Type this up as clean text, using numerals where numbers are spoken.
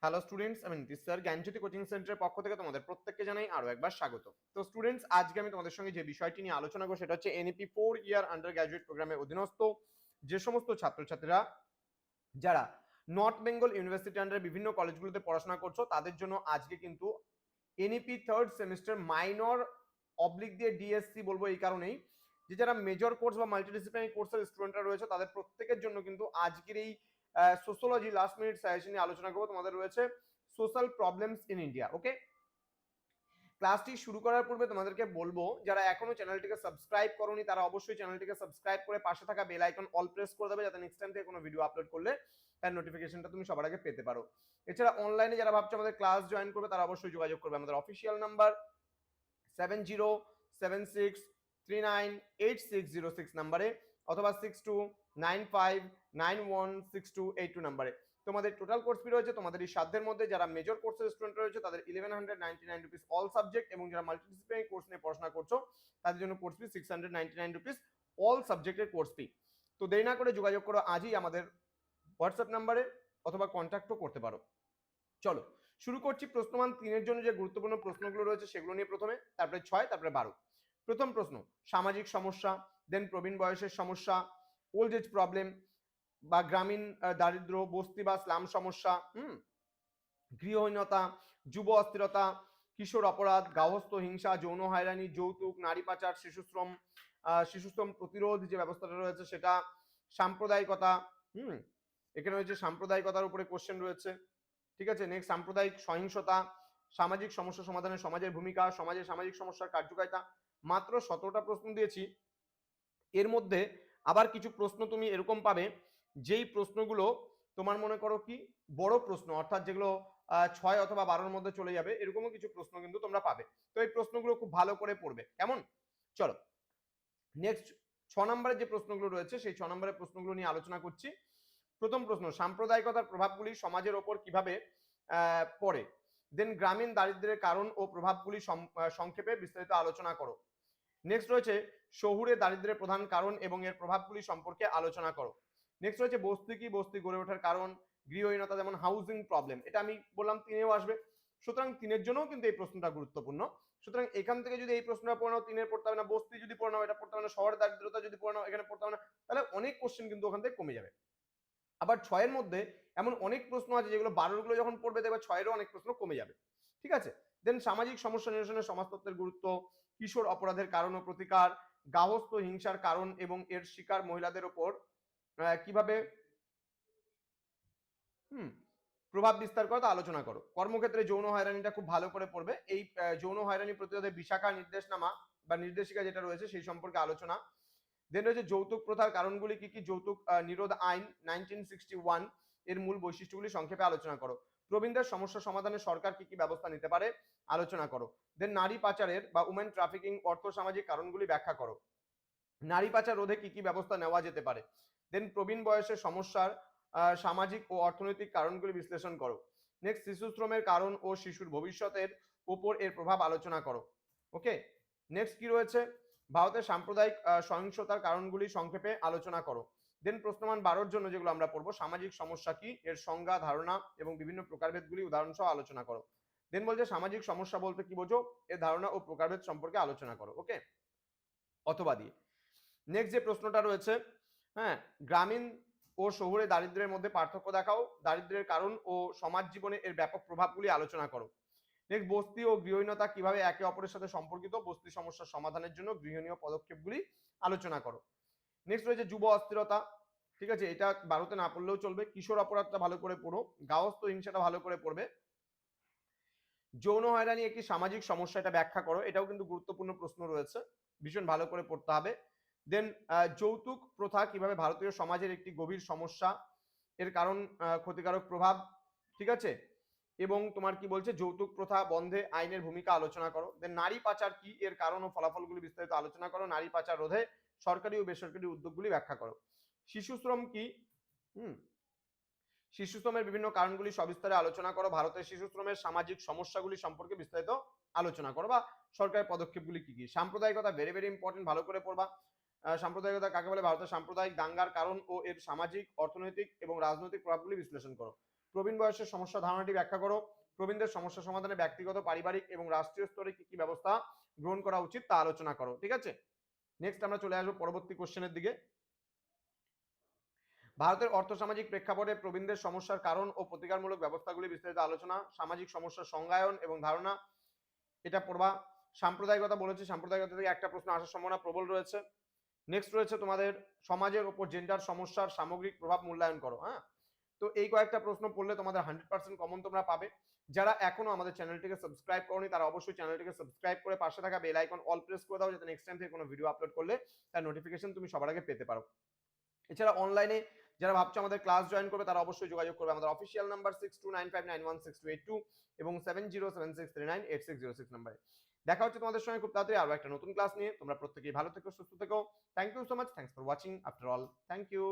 Hello students, আমি Nitish sir জ্ঞানজ্যোতি coaching সেন্টারের পক্ষ থেকে তোমাদের প্রত্যেককে জানাই আরো একবার স্বাগত। তো স্টুডেন্টস, আজকে আমি তোমাদের সঙ্গে যে বিষয়টি নিয়ে আলোচনা করব সেটা হচ্ছে এনইপি 4 ইয়ার আন্ডার গ্র্যাজুয়েট প্রোগ্রামের অধীনস্থ যে সমস্ত ছাত্রছাত্রীরা যারা নর্থ বেঙ্গল ইউনিভার্সিটি আন্ডারে বিভিন্ন কলেজগুলোতে পড়াশোনা করছো তাদের জন্য আজকে কিন্তু NEP third semester minor oblique দিয়ে ডিএসসি বলবো এই কারণেই যে যারা মেজর কোর্স বা মাল্টিডিসিপ্লিনারি কোর্সের স্টুডেন্টরা রয়েছে তাদের প্রত্যেকের জন্য কিন্তু আজকের এই সোশ্যোলজি লাস্ট মিনিট সাজেশন নিয়ে আলোচনা করবো। তোমাদের রয়েছে সোশ্যাল প্রবলেমস ইন ইন্ডিয়া। ওকে, ক্লাসটি শুরু করার পূর্বে তোমাদেরকে বলবো যারা এখনো চ্যানেলটিকে সাবস্ক্রাইব করোনি তারা অবশ্যই চ্যানেলটিকে সাবস্ক্রাইব করে পাশে থাকা বেল আইকন অল প্রেস করে দেবে, যাতে নেক্সট টাইম থেকে কোনো ভিডিও আপলোড করলে তার নোটিফিকেশনটা তুমি সবার আগে পেতে পারো। এছাড়া অনলাইনে যারা ভাবছো আমাদের ক্লাস জয়েন করবে তারা অবশ্যই যোগাযোগ করবে আমাদের অফিসিয়াল নাম্বার 7076398606 নাম্বারে অথবা 6295916282 নাম্বারে। তোমাদের টোটাল কোর্স ফি রয়েছে তোমাদের এই সাধ্যের মধ্যে। যারা মেজর কোর্সের স্টুডেন্ট রয়েছে তাদের 1199 রুপিস অল সাবজেক্ট, এবং যারা মাল্টিডিসিপ্লিনারি কোর্স নিয়ে পড়াশোনা করছো তাদের জন্য কোর্স ফি 699 রুপিস অল সাবজেক্টের কোর্স ফি। তো দেরি না করে যোগাযোগ করো আজই আমাদের হোয়াটসঅ্যাপ নাম্বারে অথবা কন্ট্যাক্টও করতে পারো। চলো শুরু করছি। প্রশ্নমান 3-এর জন্য যে গুরুত্বপূর্ণ প্রশ্নগুলো রয়েছে সেগুলো নিয়ে প্রথমে, তারপরে 6, তারপরে 12। প্রথম প্রশ্ন, সামাজিক সমস্যা, দেন প্রবীণ বয়সের সমস্যা, ওল্ড এজ প্রবলেম বা গ্রামীণ দারিদ্র, বস্তি বা স্লাম সমস্যা, গৃহহীনতা, যুব অস্থিরতা, কিশোর অপরাধ, গার্হস্থ্য হিংসা, যৌন হয়রানি, যৌতুক, নারী পাচার, শিশুশ্রম প্রতিরোধ যে ব্যবস্থাটা রয়েছে সেটা, সাম্প্রদায়িকতা, এখানে রয়েছে সাম্প্রদায়িকতার উপরে কোশ্চেন রয়েছে। ঠিক আছে, নেক্সট সাম্প্রদায়িক সহিংসতা, সামাজিক সমস্যা সমাধানে সমাজের ভূমিকা, সমাজে সামাজিক সমস্যার কার্যকারিতা। মাত্র 17টা প্রশ্ন দিয়েছি। এর মধ্যে আবার কিছু প্রশ্ন তুমি এরকম পাবে যেই প্রশ্নগুলো তোমার মনে করো কি বড় প্রশ্ন, অর্থাৎ যেগুলো 6 অথবা 12-র মধ্যে চলে যাবে, এরকমও কিছু প্রশ্ন কিন্তু তোমরা পাবে। তো এই প্রশ্নগুলো খুব ভালো করে পড়বে, কেমন? চলো নেক্সট 6 নম্বরের যে প্রশ্নগুলো রয়েছে সেই 6 নম্বরের প্রশ্নগুলো নিয়ে আলোচনা করছি। প্রথম প্রশ্ন, সাম্প্রদায়িকতার প্রভাবগুলি সমাজের ওপর কিভাবে পড়ে। দেন গ্রামীণ দারিদ্র্যের কারণ ও প্রভাবগুলি সংক্ষেপে বিস্তারিত আলোচনা করো। নেক্সট রয়েছে শহুরে দারিদ্র্যের প্রধান কারণ এবং এর প্রভাবগুলি সম্পর্কে আলোচনা করো। নেক্সট রয়েছে বস্তি কি, বস্তি গড়ে ওঠার কারণ, গৃহহীনতা যেমন হাউজিং প্রবলেম, এটা আমি বললাম 3-এও আসবে, সুতরাং 3-এর জন্যও কিন্তু এই প্রশ্নটা গুরুত্বপূর্ণ। সুতরাং এখান থেকে যদি এই প্রশ্নটা পড়ে নাও 3-এর পড়তে হবে না, বস্তি যদি পড়ে নাও এটা পড়তে হবে না, শহরের দারিদ্রতা যদি পড়ে নাও এখানে পড়তে হবে না, তাহলে অনেক কোশ্চেন কিন্তু ওখান থেকে কমে যাবে। আবার 6-এর মধ্যে এমন অনেক প্রশ্ন আছে যেগুলো 12-গুলো যখন পড়বে দেখবে 6-এরও অনেক প্রশ্ন কমে যাবে। ঠিক আছে, দেন সামাজিক সমস্যা নিরসনে সমাজতত্ত্বের গুরুত্ব, কিশোর অপরাধের কারণ ও প্রতিকার, গার্হস্থ্য হিংসার কারণ এবং এর শিকার মহিলাদের ওপর কিভাবে প্রভাব বিস্তার করে তা আলোচনা করো। কর্মক্ষেত্রে যৌন হয়রানিটা খুব ভালো করে পড়বে। এই যৌন হয়রানি প্রতিরোধে বিশাখা নির্দেশনামা বা নির্দেশিকা যেটা রয়েছে সেই সম্পর্কে আলোচনা। দেন রয়েছে যৌতুক প্রথার কারণগুলি কি কি, যৌতুক নিরোধ আইন 1961 এর মূল বৈশিষ্ট্যগুলি সংক্ষেপে আলোচনা করো। প্রবীণদের সমস্যা সমাধানে সরকার কি কি ব্যবস্থা নিতে পারে আলোচনা করো। দেন নারী পাচারের বা উমেন ট্রাফিকিং অর্থ সামাজিক কারণগুলি ব্যাখ্যা করো। নারী পাচার রোধে কি কি ব্যবস্থা নেওয়া যেতে পারে। দেন প্রবীণ বয়সের সমস্যার সামাজিক ও অর্থনৈতিক কারণগুলি বিশ্লেষণ করো। নেক্সট শিশু শ্রমের কারণ ও শিশুর ভবিষ্যতের উপর এর প্রভাব আলোচনা করো। ওকে, নেক্সট কি রয়েছে, ভারতের সাম্প্রদায়িক সহিংসতার কারণগুলি সংক্ষেপে আলোচনা করো। দেন প্রশ্নমান 12-র জন্য যেগুলো আমরা পড়বো, সামাজিক সমস্যা কি, এর সংজ্ঞা, ধারণা এবং বিভিন্ন প্রকারভেদগুলি উদাহরণ সহ আলোচনা করো। দেন বলছে সামাজিক সমস্যা বলতে কি বোঝো, এর ধারণা ও প্রকারভেদ সম্পর্কে আলোচনা করো। ওকে, অথবা দিয়ে নেক্সট যে প্রশ্নটা রয়েছে, গ্রামীণ ও শহুরে দারিদ্র্যের মধ্যে পার্থক্য দেখাও, দারিদ্র্যের কারণ ও সমাজ জীবনে এর ব্যাপক প্রভাবগুলি আলোচনা করো। নেক্সট বস্তি ও গৃহহীনতা কিভাবে একে অপরের সাথে সম্পর্কিত, বস্তি সমস্যার সমাধানের জন্য গৃহণীয় পদক্ষেপগুলি আলোচনা করো। নেক্সট রয়েছে যুব অস্থিরতা, ঠিক আছে, এটা ভারতে না পড়লেও চলবে। কিশোর অপরাধটা ভালো করে পড়ো, গার্হস্থ্য হিংসাটা ভালো করে পড়বে। যৌন হয়রানি একটি সামাজিক সমস্যা, এটা ব্যাখ্যা করো, এটাও কিন্তু গুরুত্বপূর্ণ প্রশ্ন রয়েছে, ভীষণ ভালো করে পড়তে হবে। দেন যৌতুক প্রথা কিভাবে ভারতীয় সমাজের একটি গভীর সমস্যা, এর কারণ, ক্ষতিকারক প্রভাব, ঠিক আছে, এবং তোমার কি বলছে যৌতুক প্রথা বন্ধে আইনের ভূমিকা আলোচনা করো। দেন নারী পাচার কি, এর কারণ ও ফলাফলগুলি বিস্তারিত আলোচনা করো। নারী পাচার রোধে সরকারি ও বেসরকারি উদ্যোগগুলি ব্যাখ্যা করো। শিশু শ্রম কি, শিশু শ্রমের বিভিন্ন কারণগুলি সবিস্তারে আলোচনা করো। ভারতের শিশু শ্রমের সামাজিক সমস্যাগুলি সম্পর্কে বিস্তারিত আলোচনা করো বা সরকারের পদক্ষেপগুলি কি কি। সাম্প্রদায়িকতা ভেরি ভেরি ইম্পর্টেন্ট, ভালো করে পড়বা। সাম্প্রদায়িকতা কাকে বলে, ভারতের সাম্প্রদায়িক দাঙ্গার কারণ ও এর সামাজিক, অর্থনৈতিক এবং রাজনৈতিক প্রভাবগুলি বিশ্লেষণ করো। প্রবীণ বয়সের সমস্যা ধারণাটি ব্যাখ্যা করো। প্রবীণদের সমস্যা সমাধানে ব্যক্তিগত, পারিবারিক এবং রাষ্ট্রীয় স্তরে কি কি ব্যবস্থা গ্রহণ করা উচিত তা আলোচনা করো। ঠিক আছে, নেক্সট আমরা চলে আসবো পরবর্তী কোশ্চেনের দিকে। ভারতের অর্থসামাজিক প্রেক্ষাপটে প্রবীণদের সমস্যার কারণ ও প্রতিকারমূলক ব্যবস্থাগুলি বিস্তারিত আলোচনা। সামাজিক সমস্যার সংজ্ঞায়ন এবং ধারণা, এটা পড়বা। সাম্প্রদায়িকতা বলেছে, সাম্প্রদায়িকতা থেকে একটা প্রশ্ন আসার সম্ভাবনা প্রবল রয়েছে। নেক্সট রয়েছে তোমাদের সমাজের উপর জেন্ডার সমস্যার সামগ্রিক প্রভাব মূল্যায়ন করো। হ্যাঁ, তো এই কয়েকটা প্রশ্ন পড়লে তোমাদের 100% কমন তোমরা পাবে। যারা এখনো আমাদের চ্যানেলটিকে সাবস্ক্রাইব করনি তারা অবশ্যই চ্যানেলটিকে সাবস্ক্রাইব করে পাশে থাকা বেল আইকন অল প্রেস করে দাও, যাতে নেক্সট টাইম থেকে কোনো ভিডিও আপলোড করলে তার নোটিফিকেশন তুমি সবার আগে পেতে পারো। এছাড়া অনলাইনে যারা ভাবছো আমাদের ক্লাস জয়েন করবে তারা অবশ্যই যোগাযোগ করবে। আমাদের অফিসিয়াল নাম্বার 6295916282 এবং 7076398606 নাম্বারে। দেখা হচ্ছে তোমাদের সঙ্গে খুব তাড়াতাড়ি আরো একটা নতুন ক্লাস নিয়ে। তোমরা প্রত্যেকেই ভালো থেকো, সুস্থ থেকো। Thank you so much, thanks for watching after all, thank you.